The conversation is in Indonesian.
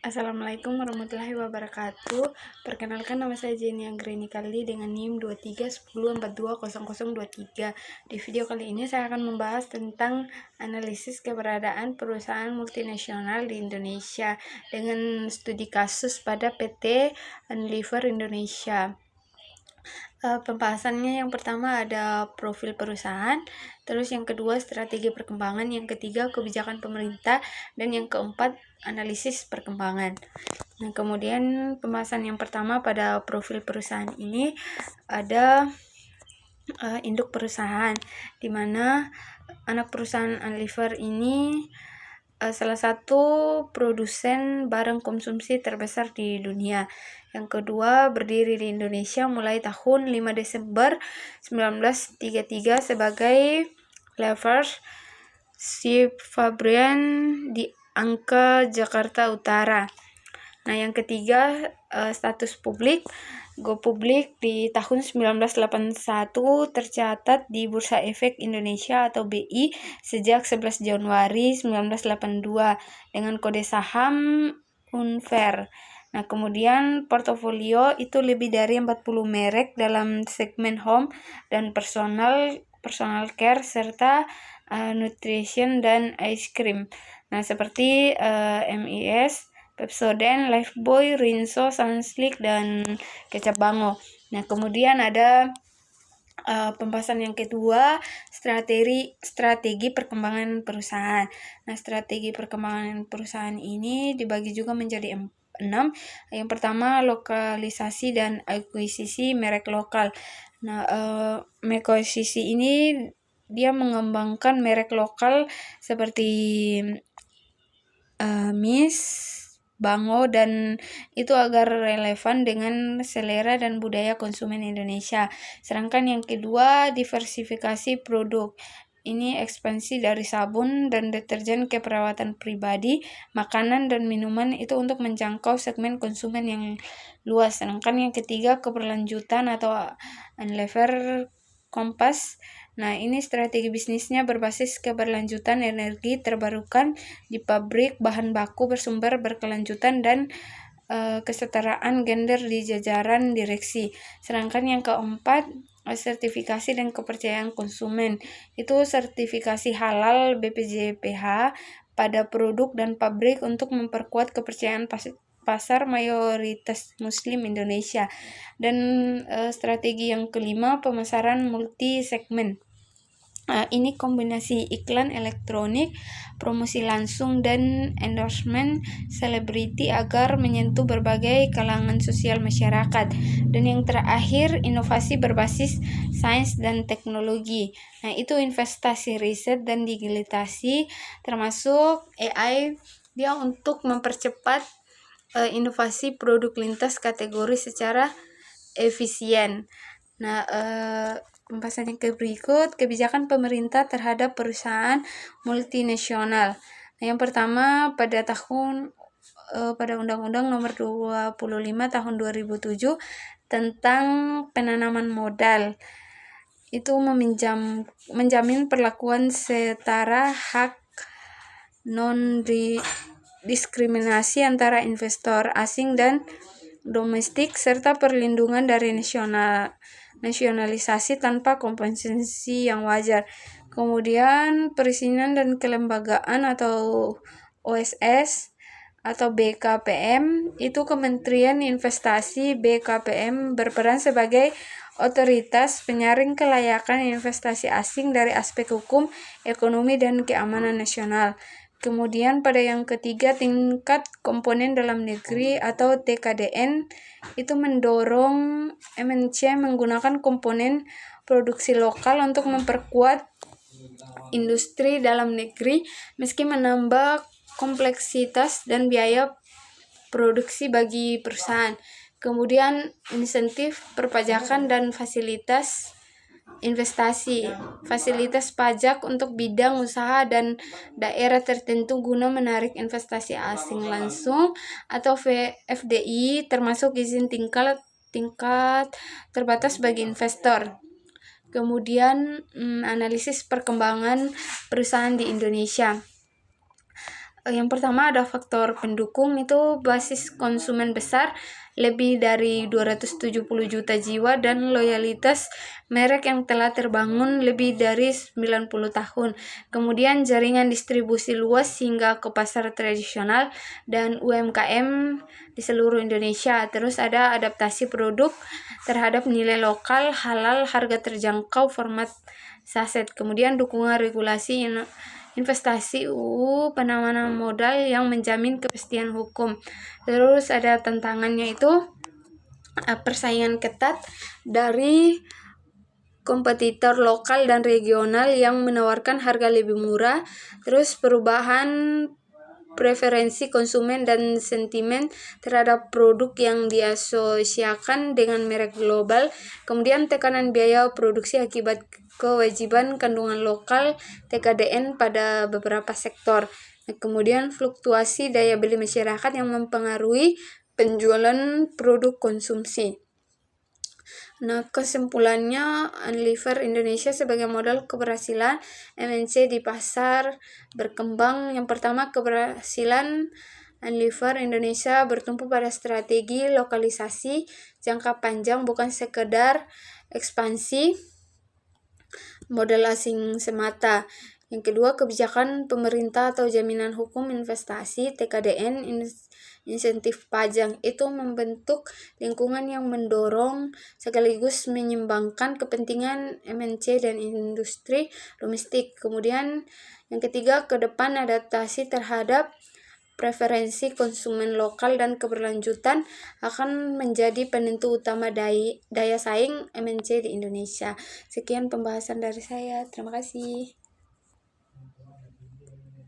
Assalamualaikum warahmatullahi wabarakatuh. Perkenalkan, nama saya Jenny Anggreni Kali dengan NIM 2310420023. Di video kali ini saya akan membahas tentang analisis keberadaan perusahaan multinasional di Indonesia dengan studi kasus pada PT Unilever Indonesia. Pembahasannya yang pertama ada profil perusahaan, terus yang kedua strategi perkembangan, yang ketiga kebijakan pemerintah, dan yang keempat analisis perkembangan. Nah, kemudian pembahasan yang pertama pada profil perusahaan ini ada induk perusahaan, di mana anak perusahaan Unilever ini salah satu produsen barang konsumsi terbesar di dunia. Yang kedua, berdiri di Indonesia mulai tahun 5 Desember 1933 sebagai Levers Ship Fabrian di Angka, Jakarta Utara. Nah, yang ketiga, status publik. Go publik di tahun 1981 tercatat di Bursa Efek Indonesia atau BI sejak 11 Januari 1982 dengan kode saham UNFER. Nah, kemudian portofolio itu lebih dari 40 merek dalam segmen home dan personal care serta nutrition dan ice cream. Nah, seperti MIS, Pepsodent, Lifebuoy, Rinso, Sunsilk, dan kecap Bango. Nah, kemudian ada pembahasan yang kedua, strategi perkembangan perusahaan. Nah, strategi perkembangan perusahaan ini dibagi juga menjadi 6. Yang pertama, lokalisasi dan akuisisi merek lokal. Nah, akuisisi ini dia mengembangkan merek lokal seperti Miss, Bango, dan itu agar relevan dengan selera dan budaya konsumen Indonesia. Sedangkan yang kedua, diversifikasi produk. Ini ekspansi dari sabun dan deterjen ke perawatan pribadi, makanan dan minuman itu untuk menjangkau segmen konsumen yang luas. Sedangkan yang ketiga, keberlanjutan atau Unilever Kompas. Nah, ini strategi bisnisnya berbasis keberlanjutan energi terbarukan di pabrik, bahan baku bersumber berkelanjutan, dan kesetaraan gender di jajaran direksi. Sedangkan yang keempat, sertifikasi dan kepercayaan konsumen. Itu sertifikasi halal BPJPH pada produk dan pabrik untuk memperkuat kepercayaan pasar mayoritas muslim Indonesia. Dan strategi yang kelima, pemasaran multi segmen. Ini kombinasi iklan elektronik, promosi langsung, dan endorsement selebriti agar menyentuh berbagai kalangan sosial masyarakat. Dan yang terakhir, inovasi berbasis sains dan teknologi. Nah, itu investasi riset dan digitalisasi termasuk AI, dia untuk mempercepat inovasi produk lintas kategori secara efisien. Nah, pembahasan yang berikut, kebijakan pemerintah terhadap perusahaan multinasional. Nah, yang pertama, pada Undang-Undang Nomor 25 Tahun 2007 tentang penanaman modal, itu menjamin perlakuan setara hak non-diskriminasi antara investor asing dan domestik serta perlindungan dari nasionalisasi tanpa kompensasi yang wajar. Kemudian perizinan dan kelembagaan atau OSS atau BKPM, itu Kementerian Investasi. BKPM berperan sebagai otoritas penyaring kelayakan investasi asing dari aspek hukum, ekonomi, dan keamanan nasional. Kemudian pada yang ketiga, tingkat komponen dalam negeri atau TKDN, itu mendorong MNC menggunakan komponen produksi lokal untuk memperkuat industri dalam negeri meski menambah kompleksitas dan biaya produksi bagi perusahaan. Kemudian insentif perpajakan dan fasilitas investasi, fasilitas pajak untuk bidang usaha dan daerah tertentu guna menarik investasi asing langsung atau FDI, termasuk izin tingkat terbatas bagi investor. Kemudian analisis perkembangan perusahaan di Indonesia. Yang pertama ada faktor pendukung, itu basis konsumen besar lebih dari 270 juta jiwa dan loyalitas merek yang telah terbangun lebih dari 90 tahun. Kemudian jaringan distribusi luas hingga ke pasar tradisional dan UMKM di seluruh Indonesia. Terus ada adaptasi produk terhadap nilai lokal, halal, harga terjangkau, format saset. Kemudian dukungan regulasi investasi UU penanaman modal yang menjamin kepastian hukum. Terus ada tantangannya itu persaingan ketat dari kompetitor lokal dan regional yang menawarkan harga lebih murah. Terus perubahan preferensi konsumen dan sentimen terhadap produk yang diasosiasikan dengan merek global. Kemudian tekanan biaya produksi akibat kewajiban kandungan lokal TKDN pada beberapa sektor. Kemudian fluktuasi daya beli masyarakat yang mempengaruhi penjualan produk konsumsi. Nah, kesimpulannya, Unilever Indonesia sebagai modal keberhasilan MNC di pasar berkembang. Yang pertama, keberhasilan Unilever Indonesia bertumpu pada strategi lokalisasi jangka panjang, bukan sekedar ekspansi modal asing semata. Yang kedua, kebijakan pemerintah atau jaminan hukum investasi TKDN, insentif pajak itu membentuk lingkungan yang mendorong sekaligus menyeimbangkan kepentingan MNC dan industri domestik. Kemudian yang ketiga, ke depan adaptasi terhadap preferensi konsumen lokal dan keberlanjutan akan menjadi penentu utama daya saing MNC di Indonesia. Sekian pembahasan dari saya. Terima kasih.